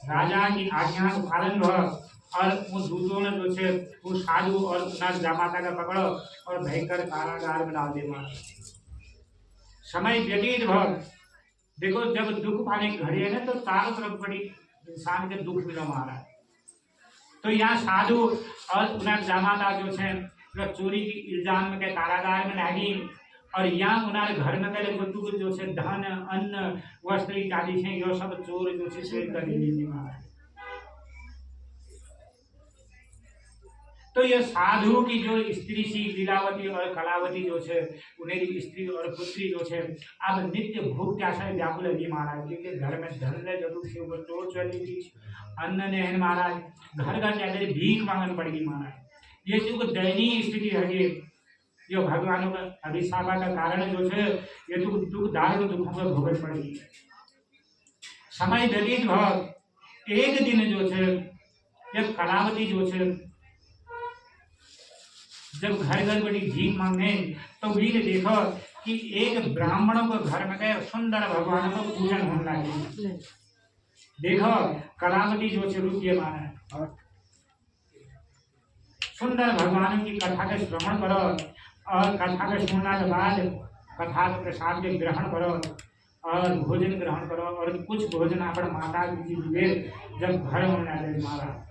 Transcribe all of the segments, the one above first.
राजा की आज्ञा का पालन भर और उन दूतों ने जो से वो साधु और उनर जामाता का पकड़ो और भयंकर कारागार में डाल दे मारा। समय व्यतीत भर देखो जब दुख पाने की घड़ी है ना तो चारों तरफ बड़ी इंसान के दुख मिला मारा। तो यहाँ साधु और उनर जामाता जो है चोरी की इल्जाम में के कारागार में लागी और यहाँ उनार घर में गए बच्चों जो से धन अन्न वस्त्र इत्यादि है यो सब चोर जो से शेर कर लीजिए महाराज। तो ये साधु की जो स्त्री सी लीलावती और कलावती जो है उन्हें स्त्री और पुत्री जो है अब नित्य भूख प्यासा व्याकुल है महाराज क्योंकि घर में धन ने जरूर से ऊपर चोर चली थी अन्न ने है महाराज घर घर जाकर भीख मांगन पड़ेगी महाराज। ये जो दयनीय स्थिति है जो भगवानों का अभिशाप का कारण जो है ये तो दुख दारुण दुखों को भोगन पड़ेगी। समय व्यतीत भर एक दिन जो है एक कलावती जो है जब घर घर बड़ी भीख मांगे तो वीर देखो कि एक ब्राह्मणों को घर में गए सुंदर भगवानों को पूजन होने लगे। देखो कलावती जो है रुकिए माना सुंदर भगवानों की कथा का श्रवण करो और कथा के सुनने के बाद कथा के प्रसाद के ग्रहण करो और भोजन ग्रहण करो और कुछ भोजन अपन माता जी दिए जब घर होने लगे महाराज।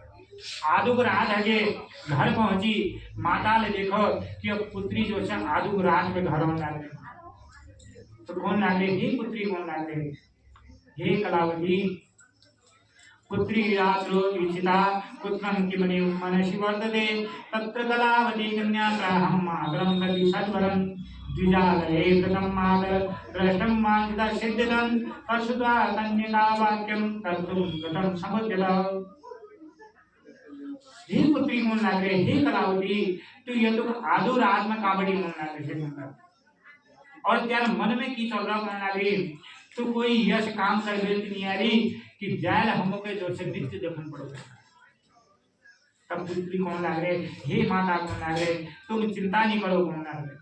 आदुक रात है घर पहुंची माता ने देखो कि अब पुत्री जो है आदुक रात में घर होने लगे तो कौन लागे ही पुत्री कौन लागे हे कलावती पुत्री रात्रो इच्छिता पुत्रं किमनि मनसि वर्तते तत्र कलावती कन्यात्राहं मातरं गति सत्वरं द्विजागरे कृतं मातर दृष्टं माञ्चिता सिद्धितं तत्सुत्वा कन्यका वाक्यं कर्तुं गतं समुद्यत। हे पुत्री कौन लाग रहे हे कलावती तो ये तो आदु रात में काबड़ी मन लाग रहे और त्यार मन में की चल रहा मन लाग रही तो कोई यश काम कर नहीं आ रही कि जायल हमो के जो से नित्य देखन पड़ोगे। तब पुत्री कौन लाग रहे हे माता कौन लाग रहे तुम चिंता नहीं करो कौन लाग रहे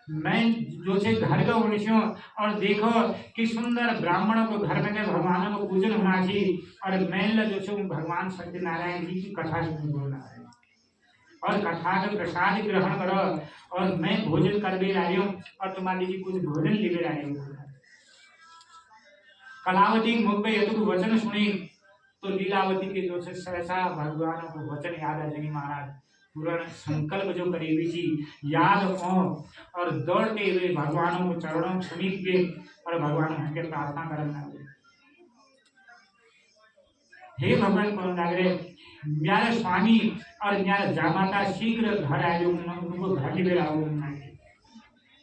मैं जो से घर का मनुष्यों और देखो कि सुंदर ब्राह्मणों को घर में भगवानों को पूजन होना चाहिए और मैं जो से भगवान सत्यनारायण जी की कथा बोलना है और कथा का प्रसाद ग्रहण करो और मैं भोजन कर भी रही हूँ और तुम्हारी जी कुछ भोजन ले भी रही हूँ। कलावती मुख पे यदि वचन सुनी तो लीलावती के जो से सहसा भगवान को वचन याद आ जाएगी महाराज पूरा संकल्प जो करीबी थी याद हो और दौड़ते हुए भगवानों को चरणों समीप के और भगवान उनके प्रार्थना करने लगे हे भगवान कौन लग रहे मेरे स्वामी और मेरा जामाता शीघ्र घर आए उनको घर ले आओ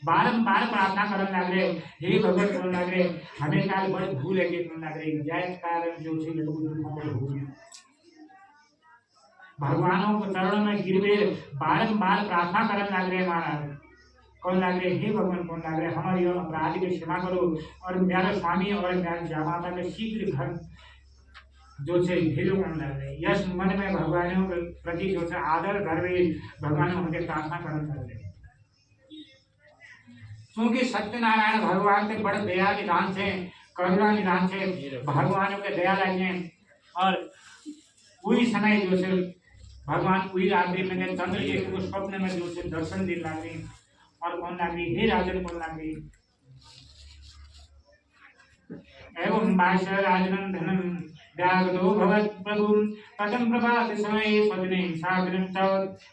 बारंबार प्रार्थना करने लग रहे हे भगवान कौन लग रहे हमें काल बड़े भूल है कि कौन लग रहे जय कारण जो थी भूल भगवानों को चरणों में गिरवे बारंबार प्रार्थना करने लग रहे महाराज कौन लग रहे हे भगवान कौन लग रहे हमारी अपराध की क्षमा करो और मेरा स्वामी और मेरा जामाता के शीघ्र घर जो से भेजो कौन लग रहे यश मन में भगवानों के प्रति जो से आदर घर में भगवान उनके प्रार्थना करने लग रहे क्योंकि सत्यनारायण भगवान के बड़े दया निधान से करुणा निधान से भगवानों के दया लगे और वही समय जो से भगवान वही रात्रि में चंद्र जी को स्वप्न में जो से दर्शन दिन लगे और कौन लगी हे राजन कौन लगी एवं बादशाह राजन धनम व्यागतो भवत प्रभु कथम प्रभात समय स्वप्ने सागरं च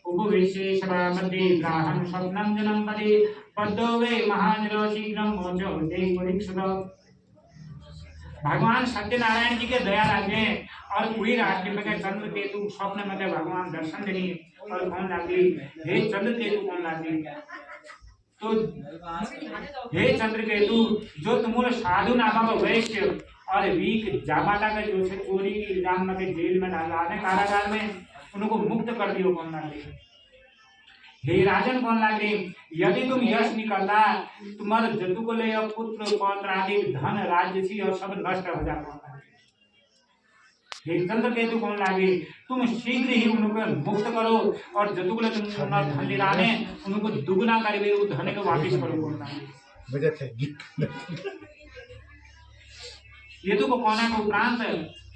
उपवेशे सभा मध्ये ग्राहं स्वप्नं जनम पदे पद्दो वे महाजनो शीघ्रं मोचो ते परीक्षित। भगवान सत्यनारायण जी के दया लगे और पूरी रात्रि में चंद्र केतु स्वप्न में भगवान दर्शन देनी और कौन लगी हे चंद्र केतु कौन लगी तो हे चंद्र केतु जो तुम साधु नामक वैश्य और वीक जामाता का जो से चोरी की इल्जाम में जेल में डालने कारागार में उनको मुक्त कर दियो कौन लगे हे राजन कौन लगे यदि तुम यश निकलता तुम्हारे जतु को ले पुत्र पौत्र आदि धन राज्य सी और सब नष्ट हो जाता हे चंद्र केतु कौन लागे तुम शीघ्र ही उनको मुक्त करो और जतु को ले तुम धन दिलाने उनको दुगना करके वो धन को वापस करो कौन लागे यदु को कोना के उपरांत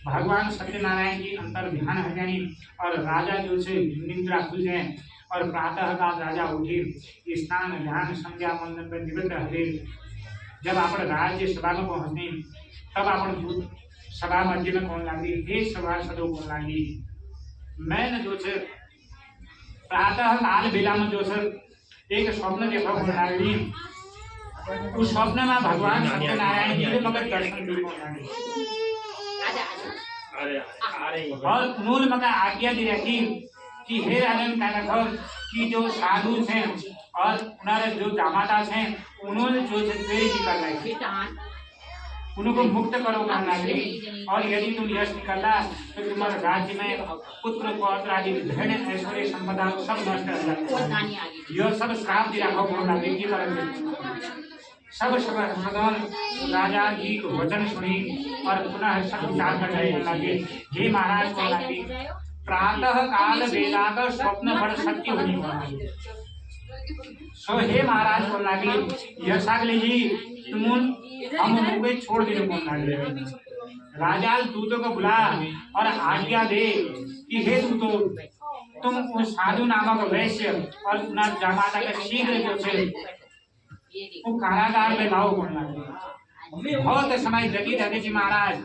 भगवान सत्यनारायण की अंतर ध्यान है जानी और राजा जो से निद्रा खुल जाए और प्रातः काल राजा उठे स्नान ध्यान संध्या वंदन पर निवृत्त हरे। जब आप राज्य सभा में पहुंचने तब आप सभा मध्य में कौन लगी हे सभा सदो कौन लगी मैंने जो से प्रातः काल बेला में जो से एक स्वप्न देखा कौन लगी उस स्वप्न में भगवान सत्यनारायण जी मगर दर्शन दी कौन लगी और उन्होंने मगर आज्ञा दी रखी कि हे राजन का कि जो साधु हैं और उन्होंने जो जामाता हैं उन्होंने जो प्रेरित कर रहे उनको मुक्त करो करना लगी और यदि तुम यश निकला तो तुम्हारे राज्य में पुत्र पौत्र आदि धन ऐश्वर्य संपदा सब नष्ट हो जाते यह सब श्राप दिया हो करना लगी सब सदन राजा जी को वचन सुनी और पुनः सब विचार कर रहे लगे हे महाराज को लगी प्रातः काल वेला का स्वप्न बड़ सत्य होनी चाहिए सो हे महाराज को लगी यह सागली जी तुम हम उनको छोड़ देने को लगे राजा दूतों को बुला और आज्ञा दे कि हे दूतों तुम उस साधु नामक वैश्य और उनकी जामाता का शीघ्र जो से वो कारागार में लाओ कौन लगे बहुत समय लगी रहते जी महाराज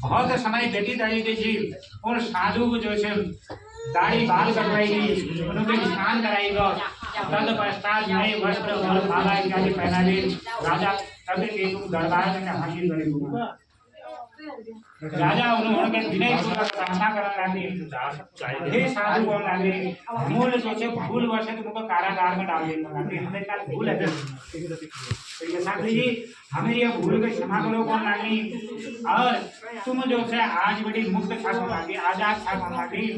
बहुत समय व्यतीत रही थी और साधु को जो से दाढ़ी बाल करवाएगी उनको स्नान कराएगा तद पश्चात नए वस्त्र और माला इत्यादि पहना दे राजा तब के तुम दरबार में हाजिर करेगा राजा उन्होंने विनय पूर्वक प्रार्थना करने लगे हे साधु कौन लगे मूल जो से भूल वश तुमको कारागार में डाल देगा हमें क्या भूल है तो ये साधु जी हमें ये भूल के क्षमा करो कौन लगी और तुम जो से आज बड़ी मुक्त था कौन लगी आजाद था कौन लगी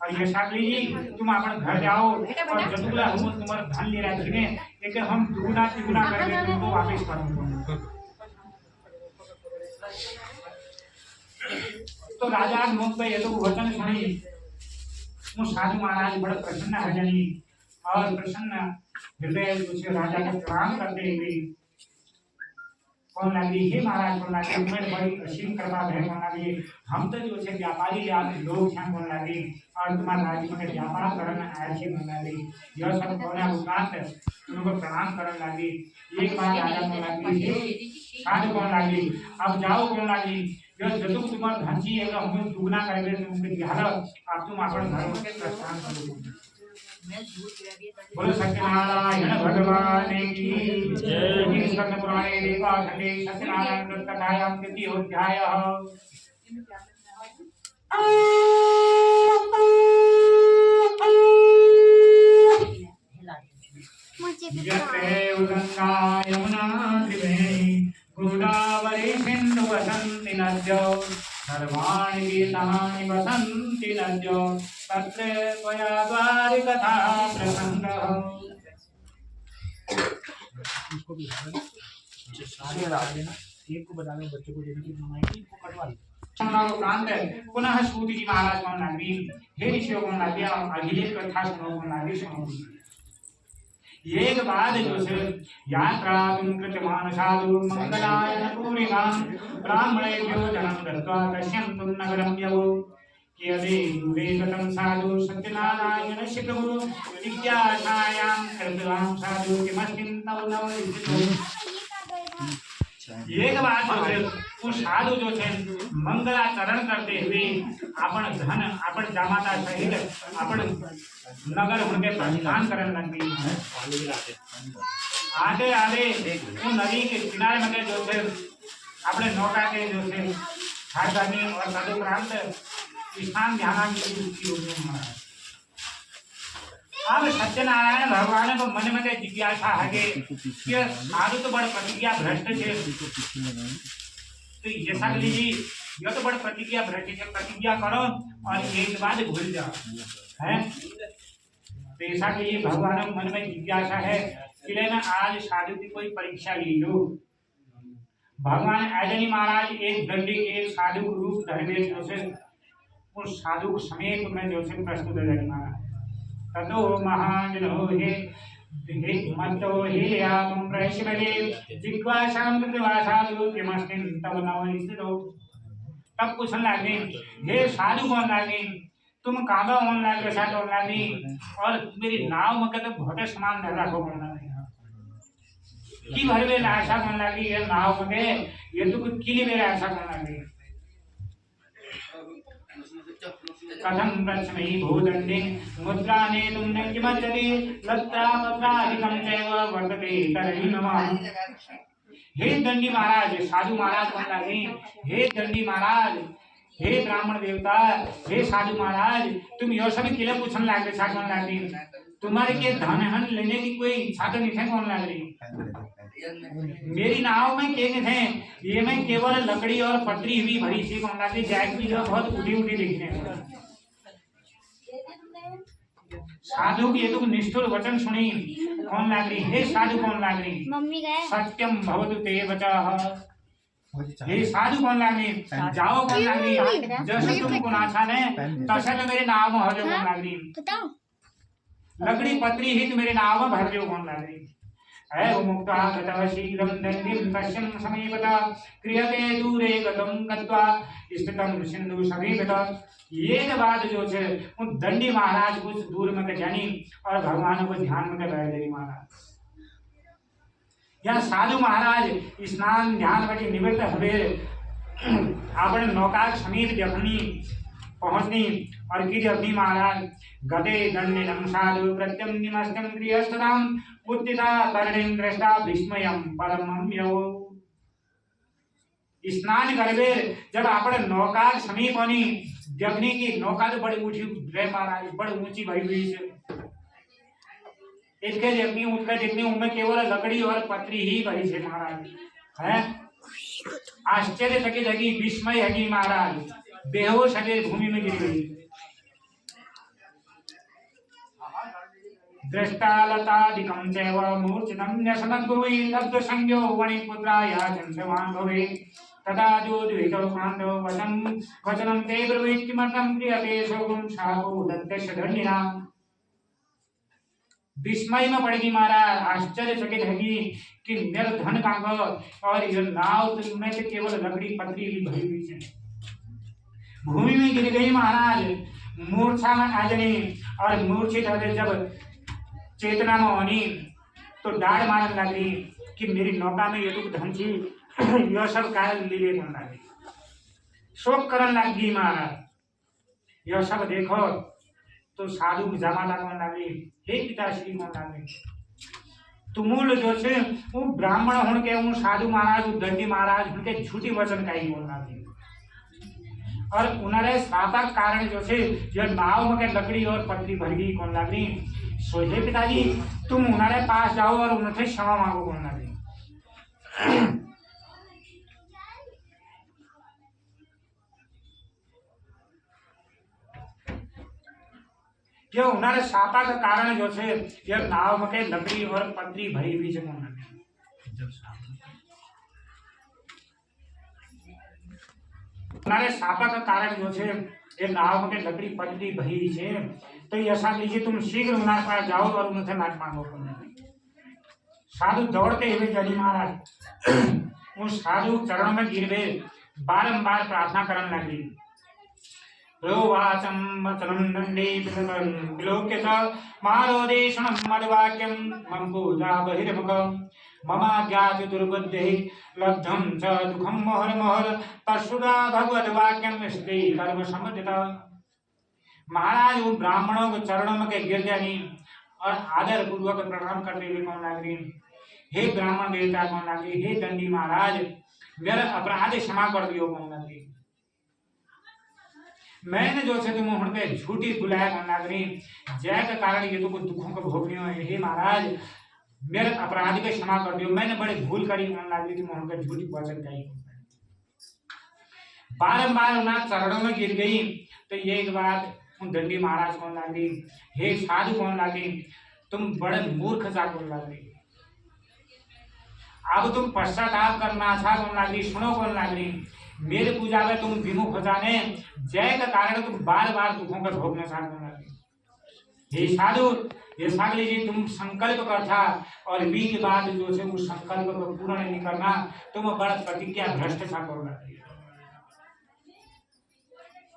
और ये साधु जी तुम अपन घर जाओ और जदुला हम तुम्हारा धन ले रहे थे एक हम दुगुना तिगुना करके तुमको वापस करेंगे तो राजा मुख पे ये तो वचन सुनी वो साधु महाराज बड़े प्रसन्न है जानी और प्रसन्न हृदय दूसरे राजा को प्रणाम करते हुए कौन लगी हे महाराज कौन लगी तुम्हें बड़ी असीम कृपा है कौन लगी हम तो जो से व्यापारी लोग हैं कौन लगी और तुम्हारे राज्य में व्यापार करना ऐसी कौन लगी यह सब कौन उपरांत उनको प्रणाम करने लगी एक बार राजा कौन लगी साधु कौन लगी अब जाओ कौन लगी यह जदु तुम्हारा धन जी है हमें दुगना करेंगे तुमके दिहार आप तुम अपन घर के प्रस्थान करो बोलो सत्यनारायण भगवान की जय स्कंद पुराणे देवाखंडे सत्यनारायण व्रत कथायां तृतीय अध्याय गंगा यमुना त्रिवेणी गोदावरी सिंधु वसंति नद्यो सर्वाणि गीतानि वसन्ति नद्यो तत्र त्वया द्वारिकथा प्रसंगः इसको भी सारे राजे ना एक को बता दो बच्चों को देने की नमाई को कटवा लो प्रांत पुनः सूति जी महाराज को नागरी हे ऋषियों को नाग्या अखिलेश कथा सुनो को नागरी सुनो एक बाद जो से यात्रा कृतमान साधु मंगलायन पूर्णिमा ब्राह्मणेभ्यो जनं दत्त्वा पश्यन्तु नगरं यवो यदि विवेकतं साधु सत्यनारायण शिखरु जिज्ञासायां कृतवां साधु किमस्मिन्तौ नवनिष्ठितो एक बात वो साधु जो थे मंगलाचरण करते हुए अपन धन अपन जामाता सहित अपन नगर उनके प्रस्थान करने लगी आगे आगे वो नदी के किनारे में जो थे अपने नौका के जो थे हारदानी और तदुपरांत स्थान ध्यान की अब सत्यनारायण भगवान को मन में जिज्ञासा है कि साधु तो बड़ प्रतिज्ञा भ्रष्ट थे तो ये सकली जी ये तो बड़ प्रतिज्ञा भ्रष्ट थे प्रतिज्ञा करो और एक बाद भूल जाओ है तो ऐसा के लिए भगवान के मन में जिज्ञासा है कि लेना आज साधु की कोई परीक्षा ले लो भगवान ऐजनी महाराज एक दंडी के साधु रूप धर्मे जो से उस साधु समेत में जो से प्रस्तुत है महाराज ततो महाजनो हे हे मत्तो हे याम प्रैश्वरे जिग्वाशाम कृतवासालु किमस्मिन् तव नवनिस्थितो। तब पूछने लगे, हे साधु कौन लगे, तुम कागा होने लगे, साधु होने लगे, और मेरी नाव में कहते बहुत समान लगा को बोलना है कि भर में ऐसा कौन लगी, ये नाव में ये तो कुछ किली में ऐसा कौन लगी। कथम प्रश्न भूदंडे मुद्राने तुमने किमच्चति लत्रा पत्रादिकं चैव वर्तते तर्हि नमः। हे दंडी महाराज, साधु महाराज कौन लगे, हे दंडी महाराज, हे ब्राह्मण देवता, हे साधु महाराज, तुम यो सब किले पूछने लगे, साधु कौन लगे, तुम्हारे के धन हन लेने की कोई इच्छा तो नहीं है, कौन लग रही। मेरी नाव में के नहीं थे, ये मैं केवल लकड़ी और पटरी हुई भरी थी, कौन लगी, जैक भी जो बहुत उठी उठी दिखने को। साधु की ये तो निष्ठुर वचन सुनी, कौन लग रही, हे साधु कौन लग रही, मम्मी गए सत्यम भवतु ते वचः। हे साधु कौन लग रही, जाओ कौन लग रही, जैसे तुमको नाचा ने तैसे तो मेरे नाव में हो जो कौन लग रही, बताओ लकड़ी पत्री ही तो मेरे नाव में भर जो कौन लग रही। है मुक्ता गतः शीघ्रं दण्डिं पश्यन् समीपतः क्रियते दूरे गतं गत्वा स्थितं सिंधु समीपतः। ये बात जो है उन दंडी महाराज कुछ दूर में के जानी और भगवान को ध्यान में के बैठ गई महाराज। या साधु महाराज स्नान ध्यान में निवृत्त हुए अपने नौका समीप जखनी पहुंचनी और की जखनी महाराज गते दंडिनं साधु प्रत्यं निमस्तं गृहस्थतां उत्थिता तरणीं दृष्टा विस्मयं परमम्यो। स्नान करवे जब अपने नौका समीप होनी जखनी की नौका तो बड़ी ऊंची रहे महाराज, बड़ी ऊंची भई हुई से इसके जखनी उठकर जितनी उनमें केवल लकड़ी और पत्री ही भरी से महाराज है। आश्चर्य थकी जगी विस्मय है महाराज, बेहोश है भूमि में गिर गई। दृष्टालतादिकं चैव मूर्छितं न्यसनद्भुवि लब्धसंज्ञो वणिपुत्राय चन्द्रमान् भवे तदा जोद्वितो कान्तो वचनं ते ब्रवीत् किमर्थं क्रियते शोकं शापो दत्तस्य धन्यिनां। विस्मय में पड़ेगी महाराज, आश्चर्यचकित हैगी कि मेरा धन कहाँ और ये नाव में से केवल लकड़ी पत्री भी भरी हुई है। भूमि में गिर गई महाराज, मूर्छा में आ जानी और मूर्छित होते जब चेतना में होनी तो डाढ़ मारने लगी कि मेरी नौका में ये तो धन थी, यह सब कारण लीले कौन लगी, शोक करने लगी महाराज। यह सब देखो तो साधु जमाना कौन लगी, हे पिताश्री कौन लगी, तुमुल जो से वो ब्राह्मण होने के वो साधु महाराज दंडी महाराज उनके झूठी वचन का ही बोलना थी और उन्हें सातक कारण जो से यह नाव में लकड़ी और पत्री भर गई कौन लगी। सो हे पिताजी तुम उन्हें पास जाओ और उनसे क्षमा मांगो कौन लगी। ये उन्हें साता का कारण जो से यह नाव में लकड़ी और पत्री भरी हुई से कौन लगी। उन्हें साता का कारण जो से ये नाव में लकड़ी पत्री भरी हुई से तो ऐसा लीजिए तुम शीघ्र उन्हें पास जाओ और उनसे माफ मांगो कौन लगी। साधु दौड़ते हुए चली महाराज उस साधु चरणों में गिर गए, बारंबार प्रार्थना करने लगी। रोवाचम वचनं दंडे विलोक्य च मारोदेशनं मद्वाक्यं मम पूजा बहिर्मुख ममाज्ञाति दुर्बुद्धिः लब्धं च दुःखं मोहर तत्सुधा भगवद्वाक्यं स्त्री कर्म सम्मतितः। महाराज उन ब्राह्मणों के चरणों में के गिर जानी और आदर पूर्वक प्रणाम करते हुए कौन लग रही, हे ब्राह्मण देवता कौन लग रही, हे दंडी महाराज मेरा अपराध क्षमा कर दियो कौन लग रही। मैंने जो से तुम उनके झूठी बुलाया कौन लग रही, जय के कारण ये तो कुछ दुखों को भोगनी हो, हे महाराज मेरे अपराध पे क्षमा कर दियो, मैंने बड़ी भूल करी कौन लग रही, तुम उनके झूठी वचन कही। बारंबार उन्हें चरणों में गिर गई तो ये एक बात उन दंडी महाराज कौन लगी, हे साधु कौन लगी, तुम बड़े मूर्ख सा कौन लगी, अब तुम पश्चाताप करना था कौन लगी, सुनो कौन लगी, मेरे पूजा में तुम विमुख हो जाने जय का कारण तुम बार बार दुखों का भोगने सा कौन लगी। हे साधु ये सागली जी तुम संकल्प कर था और बी के बाद जो से उस संकल्प को पूर्ण नहीं करना तुम बड़ा प्रतिज्ञा भ्रष्ट था करोगा।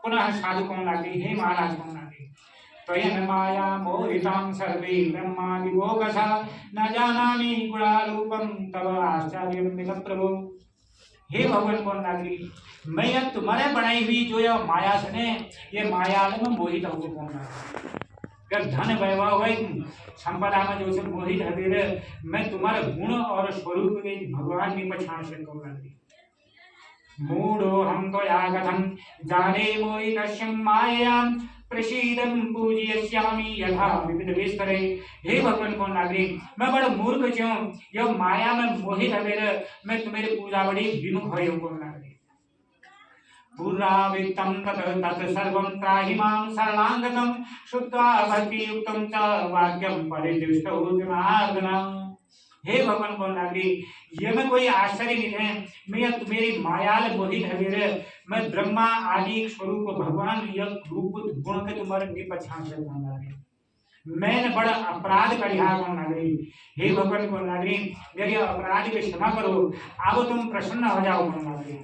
पुनः साधु कौन लागी हे महाराज कौन लागी त्वयं माया मोहितां सर्वे ब्रह्मादिभोगसा न जानामि गुणारूपं तव आश्चर्यं मिलम प्रभु। हे भगवान कौन लागी मैं यह तुम्हारे बनाई हुई जो यह माया सने ये माया में मोहित हो कौन लागी अगर धन वैभव संपदा में जो से मोहित है मैं तुम्हारे गुण और स्वरूप में भगवान की पहचान से कौन लागी। मूढ़ो हम त्वया कथं जाने मोहितस्य मायां प्रसीदं पूजयिष्यामि यथा विविध विस्तरे। हे भगवान कौन नागरिक मैं बड़ा मूर्ख क्यों यह माया में मोहित है मैं तुम्हारी पूजा बड़ी विमुख है कौन नागरिक। पुरावित्तं तत् सर्वं त्राहि मां शरणागतं श्रुत्वा भक्तियुक्तं च वाक्यं परिदृष्टौ जनार्दन। हे भगवान कौन नागरिक ये मैं कोई आश्चर्य नहीं है मैं तुम्हारी मायाल मोहित है मैं ब्रह्मा आदि स्वरूप भगवान यह रूप गुण के तुम्हारे निपछान से कौन नागरिक मैंने बड़ा अपराध करिया कौन नागरिक। हे भगवान कौन नागरिक मेरे अपराध के क्षमा करो अब तुम प्रसन्न हो जाओ कौन नागरिक।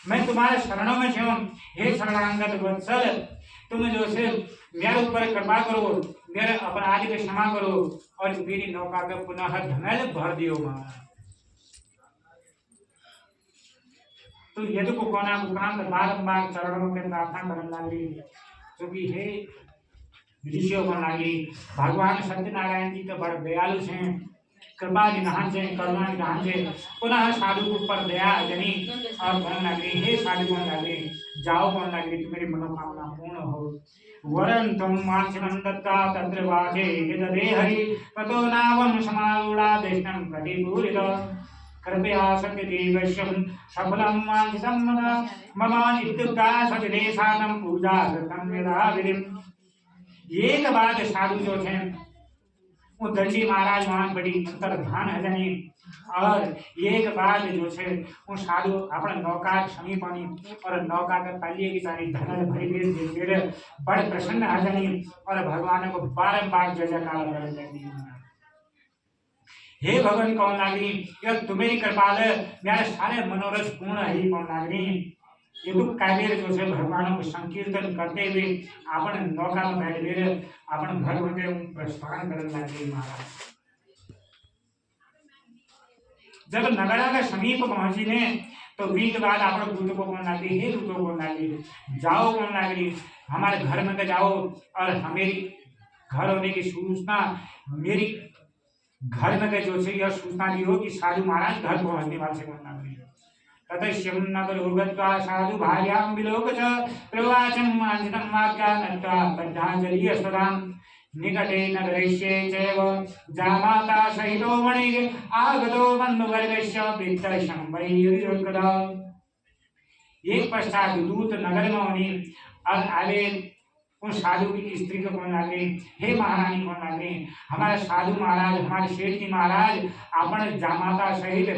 मैं तुम्हारे शरणों में हूँ हे शरणागत वत्सल तुम जो से मेरे ऊपर कृपा करो मेरे अपराध के क्षमा करो और मेरी नौका का पुनः धनल भर दियो महाराज। तो यदि को कोना उपरांत बारंबार चरणों के प्रार्थना करने लगी क्योंकि हे ऋषियों को लगी भगवान सत्यनारायण जी तो बड़े दयालु हैं कृपा निधान से करुणा निधान से पुनः साधु के ऊपर दया जनी और कौन लगी हे साधु कौन लगी जाओ कौन लगी तुम्हारी मनोकामना पूर्ण हो। वरं तुम मांसनं दत्ता तत्र वाचे यदे हरि ततो नावं समारूढ़ा देशनं प्रतिपूरित कृपया सत्यदेवश्यं सफलं वांछितं मम इत्युक्ता सत्यदेशानं पूजा कृतं यदा विधिम्। एक बात साधु जो थे वो दंडी महाराज वहां बड़ी अंतर्धान है जानी और एक बात जो है वो साधु अपने नौका समीप आनी और नौका के पल्ले की सारी धन भरी दे बड़े प्रसन्न है जानी और भगवान को बारंबार जय जयकार कर जानी। हे भगवान कौन लागी यह तुम्हारी कृपा है मेरे सारे मनोरथ पूर्ण ही कौन लागी। ये तो कायदेर जो है भगवान को संकीर्तन करते हुए अपन नौका में बैठ गए अपन घर में प्रस्थान करने लगे महाराज। जब नगरा के समीप पहुंची ने तो वीक बाद अपन दूतों को कौन लागी हे दूतों को लागी जाओ कौन लागी हमारे घर में जाओ और हमेरी घर होने की सूचना मेरी घर में जो है यह सूचना दी हो कि साधु महाराज घर पहुंचने वाले से कौन लागी। ततश्यं नगरोगत्वा साधु भार्यां विलोक च प्रवाचं वाञ्छितं वाक्यानत्वा बद्धाञ्जलिस्तदां निकटे नगरस्य चैव जामाता सहितो वणिः आगतो बन्धुवर्गस्य वित्तशं वैर्युक्तः। एक पश्चात दूत नगर में होनी और आगे उन साधु की स्त्री को कौन लागे हे महारानी कौन लागे हमारे साधु महाराज हमारे शेठ जी महाराज अपन जामाता सहित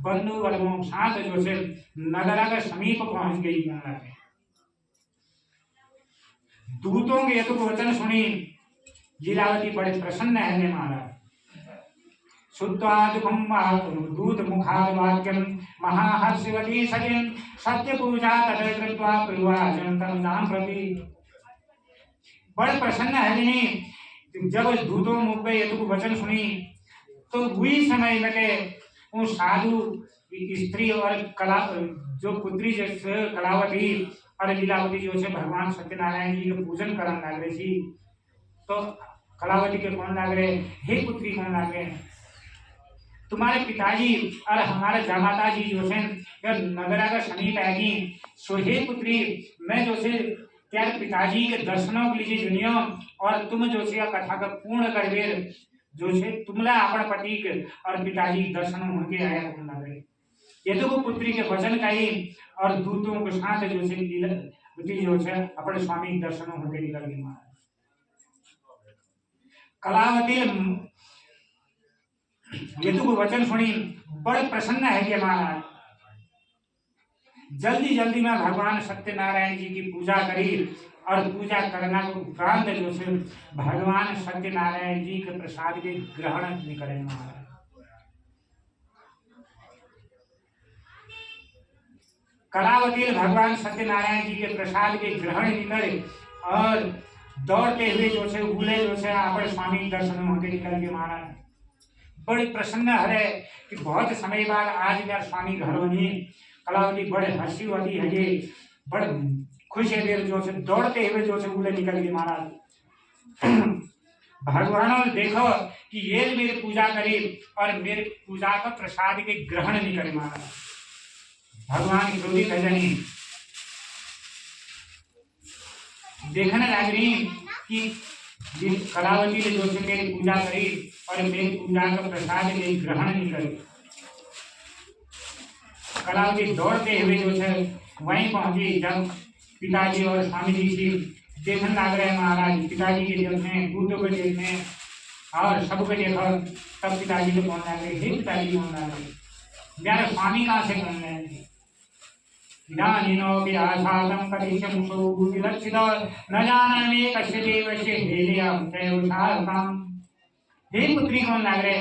बंधु वर्गों के साथ जो से नगरा के समीप पहुंच गई कौन लागे। दूतों के यतु वचन सुनी लीलावती बड़े प्रसन्न है महाराज। श्रुत्वा दुःखं दूत मुखाद वाक्यं महाहर्षवती सखिं सत्य पूजा तद कृत्वा प्रवाचं तनुजां प्रति। बड़े प्रसन्न है नहीं जब दूतों मुख पे यदु वचन सुनी तो वही समय लगे वो साधु स्त्री और कला जो पुत्री जैसे कलावती और लीलावती जो है भगवान सत्यनारायण जी के पूजन करने लग रही थी। तो कलावती के कौन लग रहे हे पुत्री कौन लग रहे तुम्हारे पिताजी और हमारे जामाता जी जो है नगरा का समीप आएगी सो हे पुत्री मैं जो है त्यारे पिताजी के दर्शनों के लिए जुनियो और तुम जो से कथा का पूर्ण करवे जो से तुमला अपन पति के और पिताजी के दर्शन होके आया तुम लगे ये तो पुत्री के वचन कही और दूतों के साथ जो से लीलावती जो है अपने स्वामी के दर्शन होके निकल गई महाराज। कलावती ये तो वचन सुनी बड़े प्रसन्न है कि महाराज जल्दी जल्दी में भगवान सत्यनारायण जी की पूजा करी और पूजा करना के उपरांत जो है भगवान सत्यनारायण जी के प्रसाद के ग्रहण नहीं करें महाराज। कलावती भगवान सत्यनारायण जी के प्रसाद के ग्रहण नहीं करे और दौड़ते हुए जो है उले जो है आप स्वामी दर्शन होके निकल के महाराज। बड़ी प्रसन्न है कि बहुत समय बाद आज मेरा स्वामी घर बनी। कलावती बड़े हंसी वाली है ये बड़े खुश है देर जो से दौड़ते हुए जो से उले निकल गए महाराज। भगवान ने देखो कि ये मेरी पूजा करे और मेरे पूजा का प्रसाद के ग्रहण नहीं करे महाराज। भगवान क्रोधित है जानी देखने लग रही कि कलावती ने जो से मेरी पूजा करी और मेरी पूजा का प्रसाद के ग्रहण नहीं करे। कलावती दौड़ते हुए जो है वहीं पहुंची। जब पिताजी और स्वामी जी की देखने लग रहे महाराज, पिताजी के देखे बूढ़ों को देखे और सबको देखो, तब पिताजी को बोलने लगे, हे पिताजी बोलने लगे मेरे स्वामी कहाँ से बोलने लगे। इदानीनोऽपि आसादं कटिशं सुविलक्षित न जानामि कस्य देवस्य हेलियं तयोषाकम्। हे पुत्री कौन लग रहे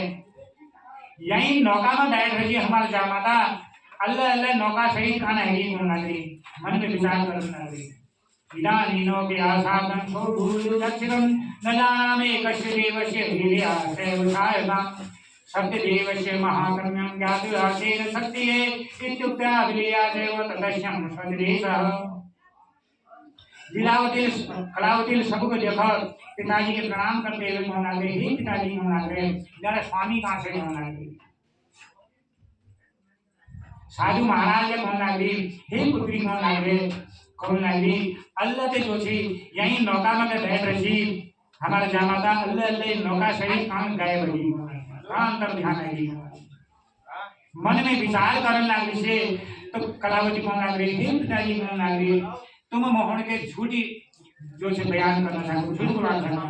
यही नौका में बैठ रही हमारे जामाता अल्लाह अल्लाह नौका सही खाना है कौन लग रही मन में विचार करने लगी। इदानीनोऽपि आसादं सुविलक्षित न जानामि कस्य देवस्य हेलियं तयोषाकम्। सत्यदेवस्य महाकर्म्यं ज्ञातुरासेन सत्ये इत्युक्त्या देव तदस्यं स्वदेशः। लीलावती कलावती सबको देखा पिताजी के प्रणाम करते हुए कहने लगे, हे पिताजी कहने लगे मेरा स्वामी कहाँ से कहने लगे। साधु महाराज कहने लगे, हे पुत्री कहने लगे अल्लाह के जो थी यही नौका में बैठ रही हमारे जामाता अल्लाह अल्लाह नौका सही काम गए बड़ी अंतर ध्यान है। मन में विचार करने लगे से तो कलावती कहने लगे, हे पिताजी कहने लगे तुम मोहन के झूठी जो से बयान करना चाहते झूठ बोलना चाहते।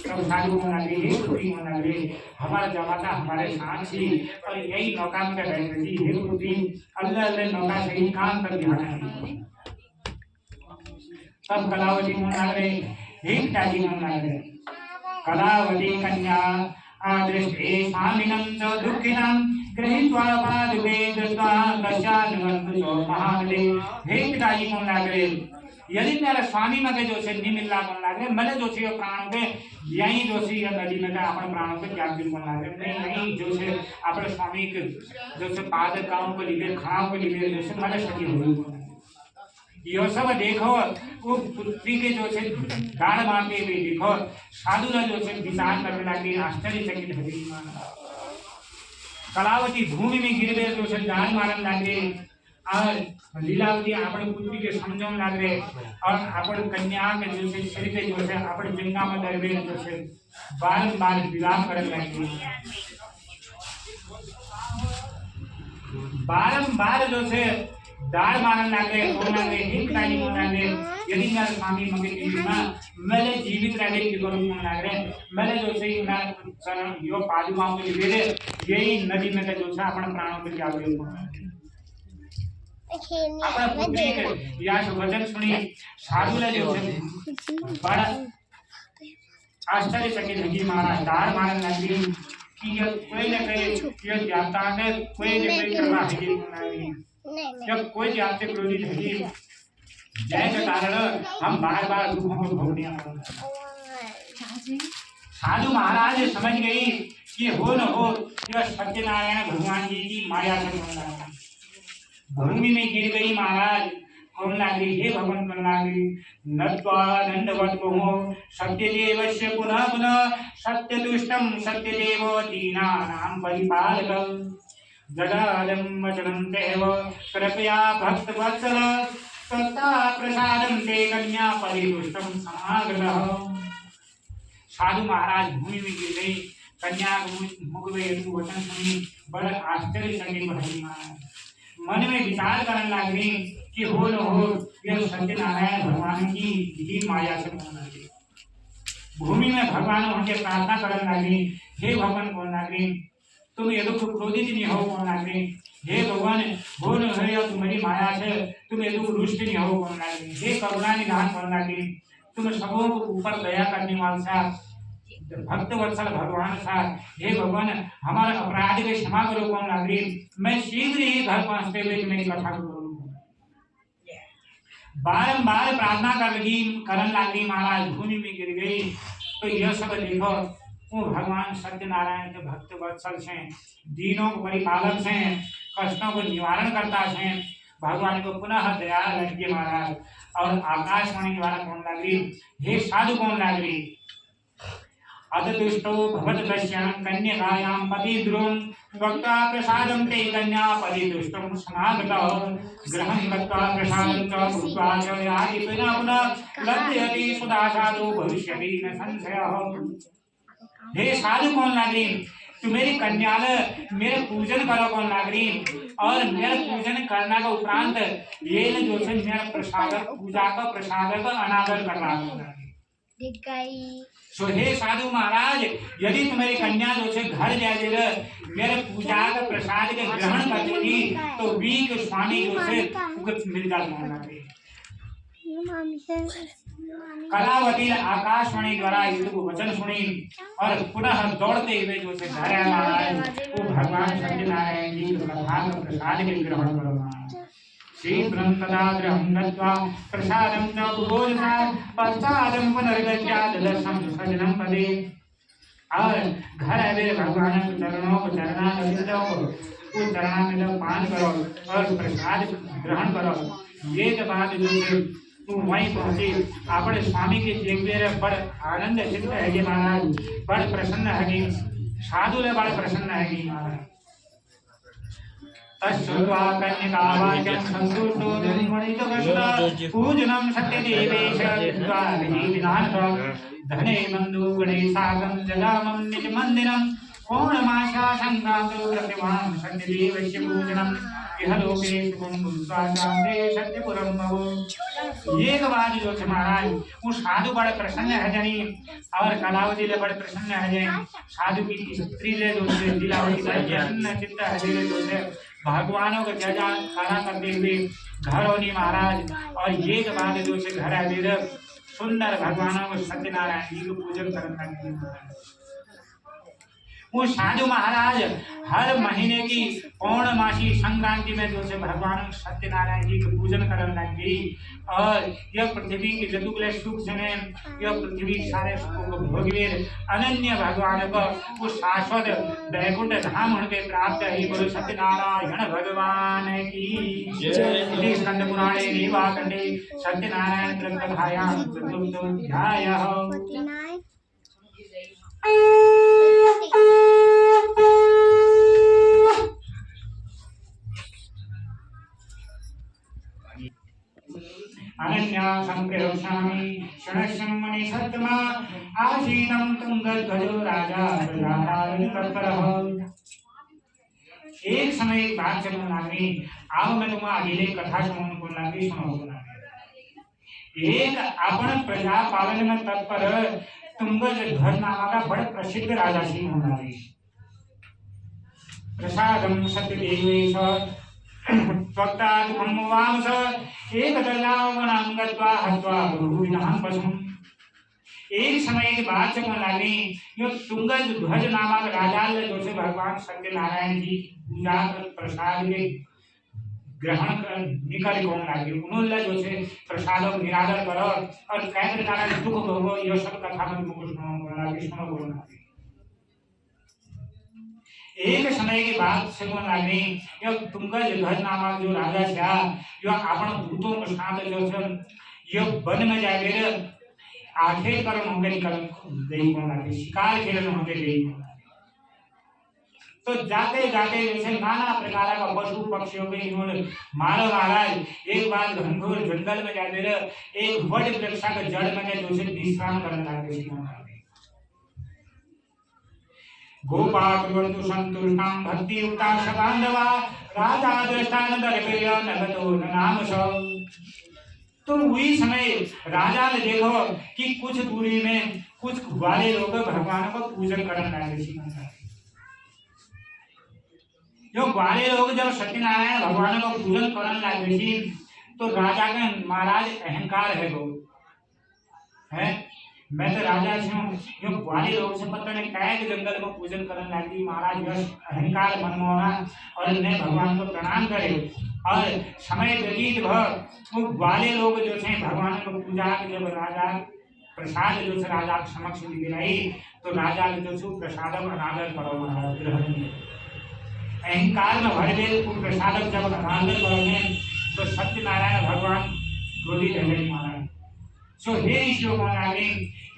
तब साधु कहने लगे, हे पुत्री कहने लगे हमारा जमाता हमारे साथ थी और यही नौका में बैठ रही। हे पुत्री अल्लाह अल्लाह नौका सही काम कर ध्यान है। तब कलावती कहने लगे, हे पिताजी कहने लगे कलावती कन्या आदृष्टे स्वामिनं च दुःखिनं गृहीत्वा पादुके दत्त्वा कस्यानुवन्तु महाबले। हे पिताजी कौन लग रहे यदि मेरा स्वामी मगे जो से नहीं मिलना कौन लग रहे मैंने जो से प्राणों के यही जो से नदी में अपने प्राणों के त्याग दिन कौन लग रहे नहीं जो से अपने स्वामी के जो से पाद कामों को लिए खाओं को लिए जो से मैंने सकी हुई। यो सब देखो वो पुत्री के जो से दान मांगे हुए देखो साधु ने जो से विचार करने लगे आश्चर्यचकित हो। कलावती भूमि में गिर गए जो से दान मारने लगे और लीलावती अपने पुत्री के समझाने लगे और अपने कन्या के जो से सिर के जो से अपने जंगा में दर गए जो से बार-बार विलाप करने लगे। बारंबार जो से दार मारने लगे बोलने लगे, हे पिताजी बोलने लगे यदि मेरा स्वामी मगे जीवित मैंने जीवित रहने की करूँ बोलने लगे मैंने जो से मैं यो पादुकाओं के लिए यही नदी में जो से अपने प्राणों को त्याग दिया। अपना पुत्री के यह वचन सुनी साधु ने जो से बड़ा आश्चर्यचकित हुई महाराज दार मारने लगी कि ये कोई न कोई ये जाता है कोई न कोई करवा है जब कोई भी आपसे क्रोधित है जैसे कारण हम बार बार दुखों को भोगने साधु महाराज समझ गई कि हो न हो यह सत्यनारायण भगवान जी की माया से होना। भूमि में गिर गई महाराज कौन लगी, हे भगवान कौन लगी नत्वा दंडवत कहो सत्यदेवस्य पुनः पुनः सत्यदुष्टम सत्यदेव दीनानां परिपालकम् जगादं वचनं देव कृपया भक्तवत्सल सत्ता प्रसादं ते कन्या परिदुष्टं समागतः। साधु महाराज भूमि में गिर गई कन्या मुख में वचन सुनी बड़ा आश्चर्यचकित भई। मन में विचार करने लगी कि हो न हो यह सत्यनारायण भगवान की ही माया से होने लगी। भूमि में भगवान उनके प्रार्थना करने लगी, हे भगवान कौन लगी तुम ये दुख क्रोधित नहीं हो कौन लगे, हे भगवान हो न है तुम्हारी माया से तुम ये दुख रुष्ट नहीं हो कौन लागी, हे करुणा निधान कौन लागी, तुम सबों को ऊपर दया करने वाला सा भक्त वत्सल भगवान सा, हे भगवान हमारा अपराध के क्षमा करो कौन लागी, मैं शीघ्र ही घर पहुंचते हुए मेरी कथा को करूंगा। बारंबार प्रार्थना करन लागी महाराज भूमि में गिर गई। तो यह सब देखो वो भगवान सत्यनारायण के भक्त वत्सल से, दीनों को परिपालक से, कष्टों को निवारण करता है। भगवान को पुनः दया लगी महाराज और आकाशवाणी द्वारा कौन लागी, हे साधु कौन लागी, अदुष्टो भवत दस्यां कन्यकायां पतिद्रों भक्ता प्रसादं ते कन्या पतिदुष्टं समागतः गृहं गत्वा प्रसादं च भुक्त्वा च याति पुनः पुनः लभ्यते सुधा साधु भविष्यति न संशयः। हे साधु कौन लागी, तू मेरी कन्या मेरे पूजन करो कौन लागी, और मेरे पूजन करना के उपरांत ये न जो से मेरा प्रसाद पूजा का प्रसाद का अनादर करना सो हे साधु महाराज, यदि तुम्हारी कन्या जो से घर जाए मेरे पूजा का प्रसाद के ग्रहण कर देगी तो वीक स्वामी जो से मिल जाता। कलावती आकाशवाणी द्वारा युद्ध को वचन सुनी और पुनः दौड़ते हुए जो से घर आया वो भगवान सत्यनारायण जी के कथा का प्रसाद के ग्रहण करो। शीघ्रं तदा गृहं गत्वा प्रसादं च बुभोजसा पश्चादं पुनर्गत्या ददर्शं सजनं पदे। और घर आए भगवान के चरणों को चरणामृतों को चरणामृत पान करो और प्रसाद ग्रहण करो। ये के बाद जो से तू वहीं पहुंची अपने स्वामी के देखते बड़ आनंद चित्त है महाराज, बड़ प्रसन्न है साधु ले बड़ प्रसन्न है महाराज। तच्छ्रुत्वा कन्यकावाक्यं सन्तुष्टो निर्मणितकृष्ण पूजनं सत्यदेवेश विधानः धने बन्धु गणेशाकं जगामं निजमन्दिरं पौर्णमासा संक्रान्तो प्रतिमां सत्यदेवस्य पूजनं यह लोके सुखं स्वाचान्दे सत्यपुरं भवो। ये बात जो थे महाराज वो साधु बड़े प्रसन्न है जनी और कलावती ले बड़े प्रसन्न है जनी साधु की स्त्री ले जो थे लीलावती प्रसन्न चित्त है जो थे भगवानों का जय जयकारा करते हुए घर होनी महाराज। और ये बात जो से घर आए सुंदर भगवानों को सत्यनारायण जी को पूजन करना। वो साधु महाराज हर महीने की पौर्णमासी संक्रांति में जो से भगवान सत्यनारायण जी के पूजन करने लगी और यह पृथ्वी की जतुगले सुख जने यह पृथ्वी सारे सुखों को भोगवे अनन्य भगवान को वो शाश्वत वैकुंठ धाम होने प्राप्त है। बोलो सत्यनारायण भगवान की जय। स्कंद पुराणे नीवाकंडे सत्यनारायण ग्रंथ कथायां चतुर्थोऽध्यायः। अनन्या संप्रयोक्ष्यामि शनश्यं मणि सत्तमा आसीनं तुंगध्वजो राजा प्रजातारण तत्परः। एक समय एक बात चलने लगी, आओ मैं तुम्हें अगले कथा सुनाने को लगी, सुनो। एक अपन प्रजा पालन में तत्पर तुंगध्वज नाम का बड़ा प्रसिद्ध राजा सी होना है। प्रसादं सत्यदेवेश त्वक्तात्मवामस एकदर्यावनां गत्वा हत्वा बहुविधान् पशुं। एक समय की बात चलने लगी, जो तुंगध्वज नामक राजा ने जो से भगवान सत्यनारायण जी पूजा कर प्रसाद के ग्रहण कर निकल कौन लगे उन्होंने जो से प्रसाद को निरादर करो और कैसे कारण दुख भोगो यह सब कथा में मुझे सुनो बोलना। एक समय की बात से लगी, यह तुंगध्वज नामक जो राजा था जो अपन दूतों के साथ जो थे यह वन में जाके आठे करण होंगे निकल गई कौन लगी, शिकार खेलने होंगे गई। तो जाते जाते जैसे नाना प्रकार का पशु पक्षियों के इन्होंने मारो महाराज। एक बार घनघोर जंगल में जाते एक वट वृक्ष के जड़ में जो से विश्राम करने लगे। गोपाकुर्वन्तु सन्तुष्टां भक्तियुक्ता सबान्धवा राजा दृष्टान दर्पय नगतो नाम सौ। तो वही समय राजा ने देखो कि कुछ दूरी में कुछ वाले लोग भगवान को पूजन करने लगे। जो ग्वाले लोग जब सत्यनारायण भगवान को पूजन करने लगे थी तो राजा का महाराज अहंकार है लोग है मैं तो राजा हूँ जो ग्वाले लोग से पता नहीं क्या के जंगल में पूजन करने लगी महाराज बस अहंकार मनमोहना और इन्हें भगवान को प्रणाम करे और समय व्यतीत भर वो ग्वाले लोग जो थे भगवान को पूजा के जब राजा प्रसाद जो से राजा के समक्ष गिराई तो राजा जो से प्रसाद अनादर करो ग्रहण अहंकार में भर गए तो प्रसाद जब अनादर करोगे तो सत्यनारायण भगवान क्रोधित है महाराज सो हे ईश्वर महाराज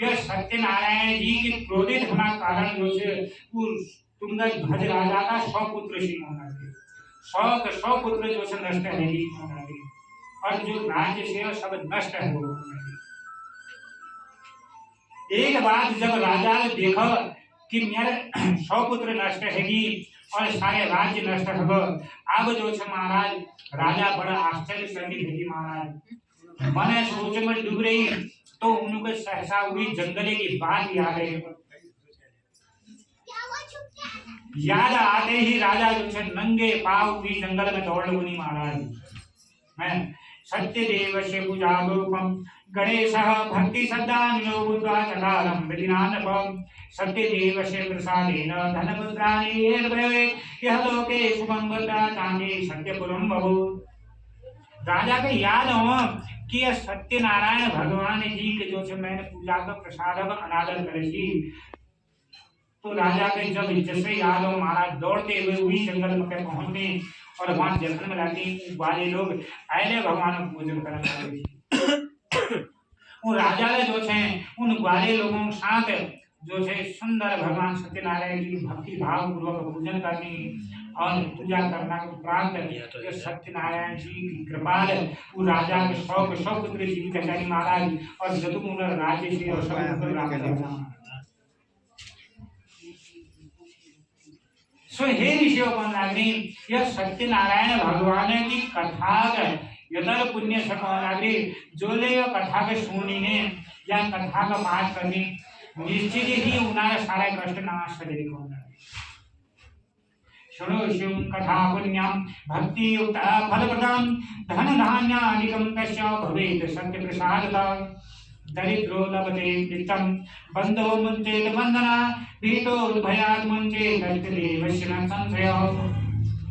यह सत्यनारायण जी के क्रोधित होना कारण जो से तुंगज भज राजा का 100 पुत्र श्री महाराज 100 पुत्र जो से नष्ट है महाराज और जो राज्य से सब नष्ट है वो एक बात जब राजा ने देखा कि मेरे 100 पुत्र नष्ट हैगी और सारे राज्य नष्ट हो अब जो है महाराज राजा बड़ा आश्चर्य चकित है महाराज मन सोच में डूब रही तो उनको सहसा हुई जंगले की बात याद है याद आते ही राजा जो है नंगे पांव भी जंगल में दौड़ मुनि महाराज मैं सत्यदेव से पूजा रूपम गणेश भक्ति श्रद्धानियो बुद्धा चकारम विधिनानपम सत्यदेव से प्रसादेन धनमुद्राणि निर्भये यह लोके सुमंगलता चांदी सत्यपुरम बहु राजा के याद हो कि यह सत्यनारायण भगवान जी के जो से मैंने पूजा का प्रसाद अनादर करे तो राजा के जब जैसे याद हो महाराज दौड़ते हुए वही जंगल में पहुंचते और वहां जंगल में लाते वाले लोग आए भगवान को पूजन करने वो राजा जो थे उन ग्वाले लोगों के साथ जो है सुंदर भगवान सत्यनारायण जी की भक्ति भाव पूर्वक पूजन करनी और पूजा करना को प्राप्त जो सत्यनारायण जी की कृपा वो राजा के 100 पुत्र जी कचारी महाराज और जदुमुनर राज्य से और सब सो हे ऋषियों नागरी यह सत्यनारायण भगवान की कथा यदर पुण्य नागरी जो ले कथा के सुनने या कथा का पाठ करने निश्चित ही उन्हें सारे कष्ट नाश कर देगा सुनो शिव कथा पुण्यम भक्ति युक्त फलप्रदम धन धान्यादिकं तस्य भवेत् सत्य प्रसादता दरिद्रो लभते वित्तं बन्धो मुञ्चेत बन्धना भीतो भयात् मुञ्चेत दरिद्रदेवस्य न संशयः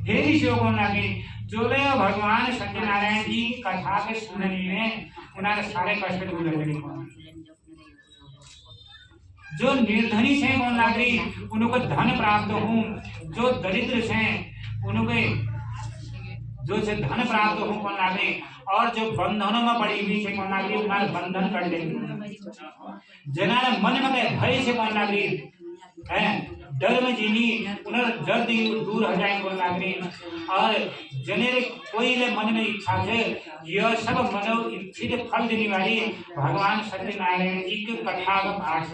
हे ऋषियों को लगे जो ले भगवान सत्यनारायण जी कथा के सुनने में उन्हें सारे कष्ट दूर हो जाएंगे जो निर्धनी से कौन लाग रही उनको धन प्राप्त हो जो दरिद्र से उनको जो से धन प्राप्त हो कौन लाग रही और जो बंधनों में पड़ी हुई से कौन लाग रही उन्हें बंधन कर देंगे जना मन में भय से कौन लाग रही है डर में जीनी उन्हें दर्द दूर हो जाए कौन लाग रही और जने कोई ले मन में इच्छा है यह सब मनो इच्छित फल देने वाली भगवान सत्यनारायण जी की कथा का पाठ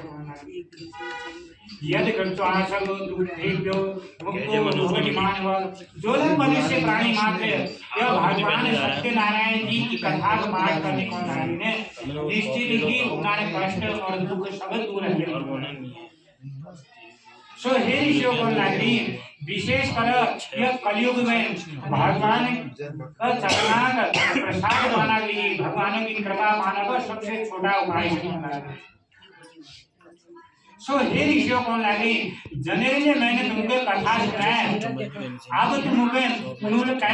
यदि कृत्वा सब दुःखेभ्यो मुक्तो भवतिमानव जो लोग मनुष्य प्राणी मात्र यह भगवान सत्यनारायण जी की कथा का पाठ करने को ने निश्चित ही उन्हें कष्ट और दुख सब दूर हो जाएंगे सो हे ऋषियों को लागी विशेष कर यह कलयुग में भगवान का चरणागत प्रसाद माना भी भगवान की कृपा मानव सबसे छोटा उपाय है सो हे ऋषियों को लगी जने ने मैंने तुमको कथा सुनाया अब तुमको उन्होंने कै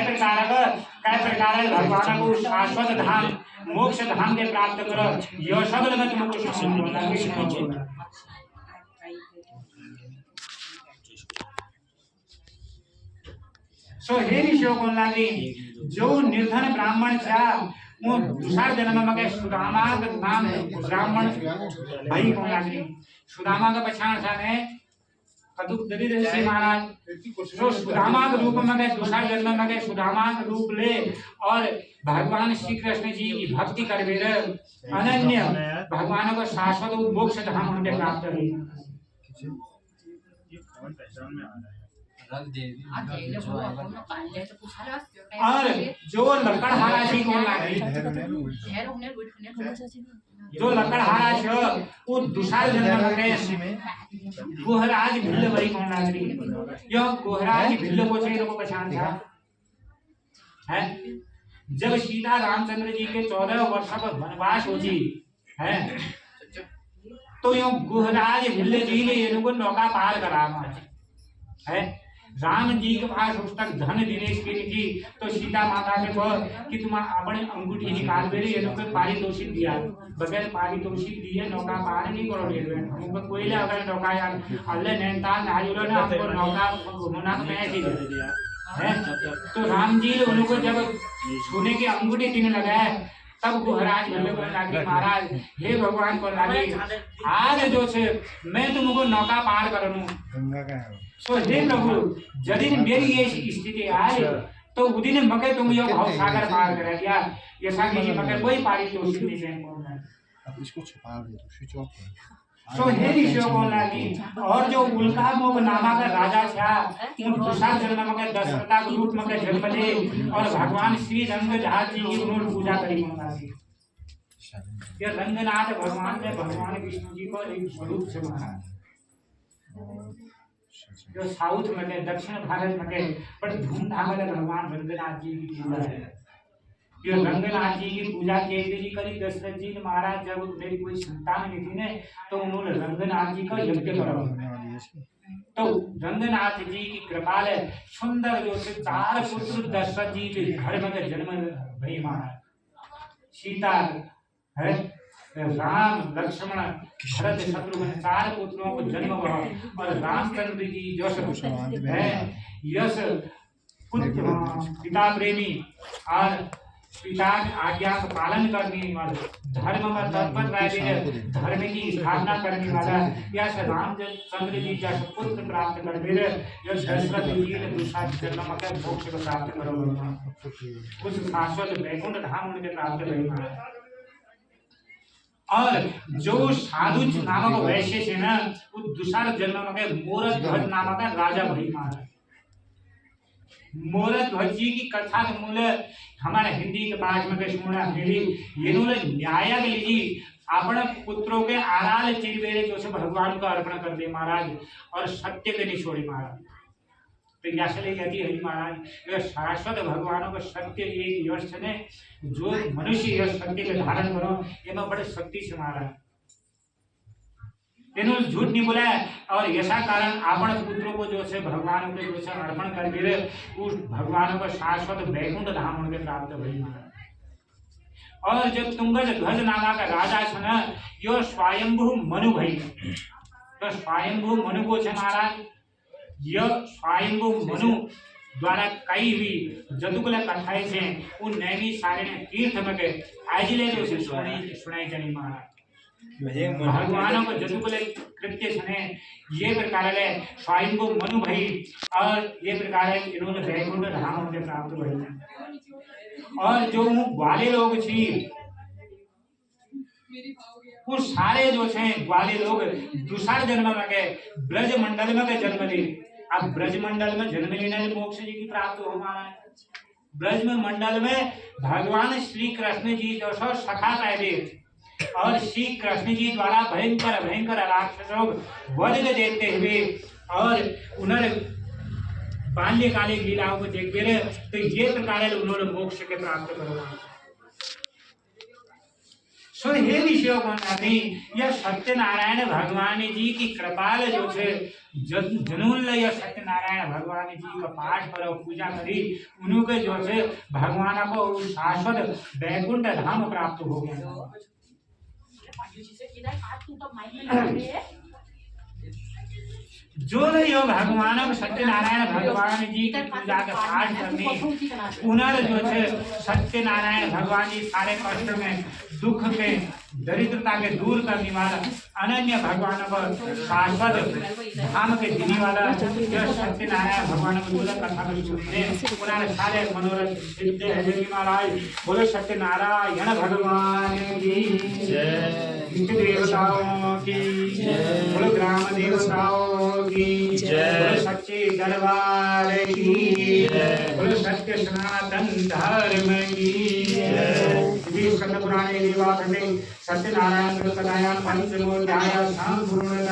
प्रकार भगवान को शाश्वत धाम मोक्ष धाम के प्राप्त करो यह सब मैं तुमको सुनाऊंगा सो हे ऋषियों को लगी जो निर्धन ब्राह्मण था वो दूसरा जन्म में सुदामा का नाम ब्राह्मण भाई को लगी सुदामा का पहचान था कदुक दरिद्र से महाराज तो सुदामा के रूप में दूसरा जन्म में सुदामा का रूप ले और भगवान श्री कृष्ण जी की भक्ति करवे अनन्य भगवान को शाश्वत मोक्ष धाम उनके प्राप्त हुई और जो लकड़हारा जी कोण लागी जो लकड़हारा छ वो दुसार जन्म में गोहराज भिल्ल भई कोण लागी यो गोहराज भिल्ल को छे को पहचान था है जब सीता रामचंद्र जी के 14 वर्ष का वनवास हो जी है तो यो गोहराज भिल्ल जी ने इनको नौका पार कराना है राम जी के पास उस तक धन दिनेश के थी तो सीता माता के कह कि तुम अपने अंगूठी निकाल दे ये लोग पारितोषिक दिया बगैर पारितोषिक दिए नौका पार नहीं करो ले हमको कोई अगर नौका यार अल्लाह नैनीताल नाजुलो ना हमको नौका घुमाना तो मैं ऐसे दे दिया है तो राम जी उनको जब सोने की अंगूठी देने लगा तब गोहराज भले को लागे महाराज हे भगवान को लागे आज जो छे मैं तुमको नौका पार करनू गंगा का है सो हे प्रभु यदि मेरी ये स्थिति आए तो उस दिन मके तुम यो भाव सागर पार कर दिया ऐसा कि मके कोई पारी तो उसी नहीं जाए कौन है अब इसको छुपा दे तो स्विच ऑफ सो हे ऋषियों को लागी और जो उल्का मोग नामा का राजा था उन दूसरा जन्म में दशरथा के रूप में जन्म ले और भगवान श्री रंगनाथ जी की उन्होंने पूजा करी मंगाई ये रंगनाथ भगवान ने भगवान विष्णु जी को एक स्वरूप से माना जो साउथ में दक्षिण भारत में बड़े धूमधाम से भगवान रंगनाथ जी की पूजा है ये रंगनाथ जी की पूजा के जी करी दशरथ जी महाराज जब मेरी कोई संतान नहीं थी ने तो उन्होंने रंगनाथ जी का यज्ञ करवाया तो रंगनाथ जी की कृपा से सुंदर जो से 4 पुत्र दशरथ जी के घर में जन्म भई महाराज सीता है राम लक्ष्मण भरत शत्रुघ्न 4 पुत्रों को जन्म हुआ और रामचंद्र जी जो है यश पुत्र पिता प्रेमी और पिता की आज्ञा का पालन करने वाला धर्म में तत्पर रहने धर्म की स्थापना करने वाला या रामचंद्र जी जैसे पुत्र प्राप्त कर दे यह दशरथ जी ने दूसरा जन्म में मोक्ष को प्राप्त करोगे कुछ शाश्वत वैकुंठ धाम उनके प्राप्त भई और जो साधु नामक वैश्य से ना वो दूसरा जन्म में मोरत ध्वज नामक राजा भई महाराज मोरत ध्वज जी की कथा के मूल हमारे हिंदी के पाठ में कृष्णा मिली इन्होंने न्याय लीजी अपने पुत्रों के आराल चिरवेरे जो से भगवान को अर्पण कर दे महाराज और सत्य के नहीं छोड़ी महाराज तो यश ले कहती है महाराज यह शाश्वत भगवानों को सत्य एक यश ने जो मनुष्य यह सत्य के धारण करो ये में बड़े शक्ति से महाराज इन्होंने झूठ नहीं बोला और ऐसा कारण आपण पुत्रों को जो से भगवान के जो से अर्पण कर दिए उस भगवान को शाश्वत वैकुंठ धाम उनके प्राप्त भई और जब तुंगज ध्वज नामा का राजा छ न यो स्वयंभू मनु भई तो स्वयंभू मनु को छे महाराज यह स्वयंभू मनु द्वारा कई हुई जदुकुल कथाएं छे उन नैमी सारे ने तीर्थ में के आजिले जो से सुनाई चली महाराज भगवानों को जदुकुल कृत्य छने ये प्रकार ले स्वयंभू मनु भई और ये प्रकार इन्होंने वैकुंठ धाम उनके प्राप्त भई और जो ग्वाले लोग छी वो सारे जो छे ग्वाले लोग दूसरा जन्म में के ब्रज मंडल में के जन्म ली अब ब्रज मंडल में जन्म लेने से मोक्ष जी की प्राप्त हो माना ब्रज में मंडल में भगवान श्री कृष्ण जी जो सखा पहले और श्री कृष्ण जी द्वारा भयंकर भयंकर राक्षसों वध देखते हुए और उन्होंने बाल्यकालिक लीलाओं को देखते रहे तो ये प्रकार उन्होंने मोक्ष के प्राप्त करवाया सो हे विषयों को नहीं यह सत्यनारायण भगवान जी की कृपाल जो है जनूल यह सत्यनारायण भगवान जी का पाठ करो पूजा करी उनके जो है भगवान को शाश्वत वैकुंठ धाम प्राप्त हो गया जो यो भगवान सत्यनारायण भगवान जी की पूजा के पाठ करनी पुनर् जो है सत्यनारायण भगवान जी सारे कष्ट में दुख के दरिद्रता के दूर करने वाला अनन्य भगवान को शाश्वत धाम के देने वाला यह सत्यनारायण भगवान को बोला कथा को सुनते पुनः सारे मनोरथ सिद्ध है महाराज बोलो सत्यनारायण भगवान की जय। इष्ट देवताओं की बोलो ग्राम देवताओं की बोलो सच्चे दरबार की बोलो सत्य सनातन धर्म की स्कंद पुराणे देवाखंडे सत्यनारायण कथायां पंचमोध्याय संपूर्ण